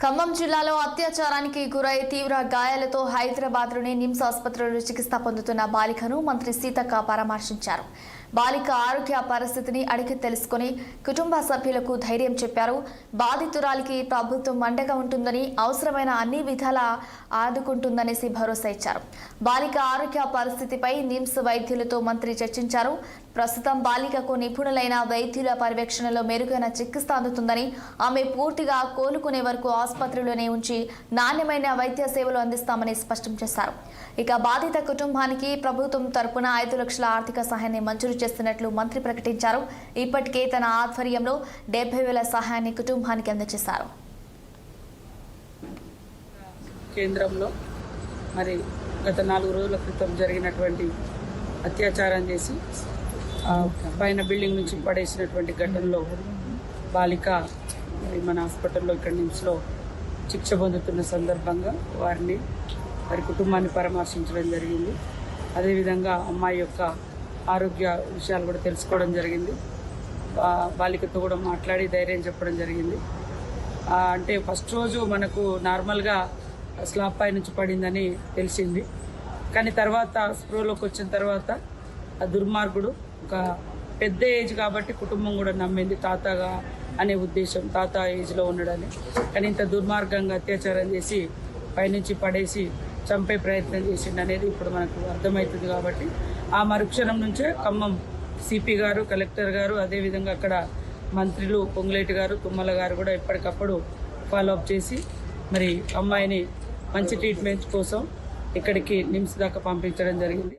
ఖమ్మం జిల్లాలో అత్యాచారానికి గురై తీవ్ర గాయాలతో హైదరాబాద్లోని నిమ్స్ ఆసుపత్రిలో చికిత్స పొందుతున్న బాలికను మంత్రి సీతక్క పరామర్శించారు. బాలిక ఆరోగ్య పరిస్థితిని అడిగి తెలుసుకుని కుటుంబ సభ్యులకు ధైర్యం చెప్పారు. బాధితురాలికి ప్రభుత్వం అండగా ఉంటుందని, అవసరమైన అన్ని విధాలా ఆదుకుంటుందనేసి భరోసా ఇచ్చారు. బాలిక ఆరోగ్య పరిస్థితిపై నిమ్స్ వైద్యులతో మంత్రి చర్చించారు. ప్రస్తుతం బాలికకు నిపుణులైన వైద్యుల పర్యవేక్షణలో మెరుగైన చికిత్స అందుతుందని, ఆమె పూర్తిగా కోలుకునే వరకు ఆసుపత్రిలోనే ఉంచి నాణ్యమైన వైద్య సేవలు అందిస్తామని స్పష్టం చేశారు. ఇక బాధిత కుటుంబానికి ప్రభుత్వం తరపున 5 లక్షల ఆర్థిక సహాయాన్ని మంజూరు చేస్తున్నట్లు మంత్రి ప్రకటించారు. ఇప్పటికే తన ఆధ్వర్యంలో 70,000 సహాయాన్ని కుటుంబానికి అందజేశారు. కేంద్రంలో మరి గత 4 రోజుల క్రితం జరిగినటువంటి అత్యాచారం చేసి పైన బిల్డింగ్ నుంచి పడేసినటువంటి ఘటనలో బాలిక మరి మన హాస్పిటల్లో ఇక్కడ నిమ్స్లో చికిత్స పొందుతున్న సందర్భంగా వారి కుటుంబాన్ని పరామర్శించడం జరిగింది. అదేవిధంగా అమ్మాయి యొక్క ఆరోగ్య విషయాలు కూడా తెలుసుకోవడం జరిగింది. బాలికతో కూడా మాట్లాడి ధైర్యం చెప్పడం జరిగింది. అంటే ఫస్ట్ రోజు మనకు నార్మల్గా స్లాబ్ పై నుంచి పడిందని తెలిసింది. కానీ తర్వాత స్ప్రోలోకి వచ్చిన తర్వాత ఆ దుర్మార్గుడు ఒక పెద్ద ఏజ్ కాబట్టి కుటుంబం కూడా నమ్మింది తాతగా అనే ఉద్దేశం, తాత ఏజ్లో ఉండడని. కానీ ఇంత దుర్మార్గంగా అత్యాచారం చేసి పైనుంచి పడేసి చంపే ప్రయత్నం చేసిండు అనేది ఇప్పుడు మనకు అర్థమవుతుంది. కాబట్టి ఆ మరుక్షణం నుంచే ఖమ్మం సిపి గారు, కలెక్టర్ గారు, అదేవిధంగా అక్కడ మంత్రులు పొంగులేటి గారు, తుమ్మల గారు కూడా ఎప్పటికప్పుడు ఫాలోఅప్ చేసి మరి అమ్మాయిని మంచి ట్రీట్మెంట్ కోసం ఇక్కడికి నిమ్స్ దాకా పంపించడం జరిగింది.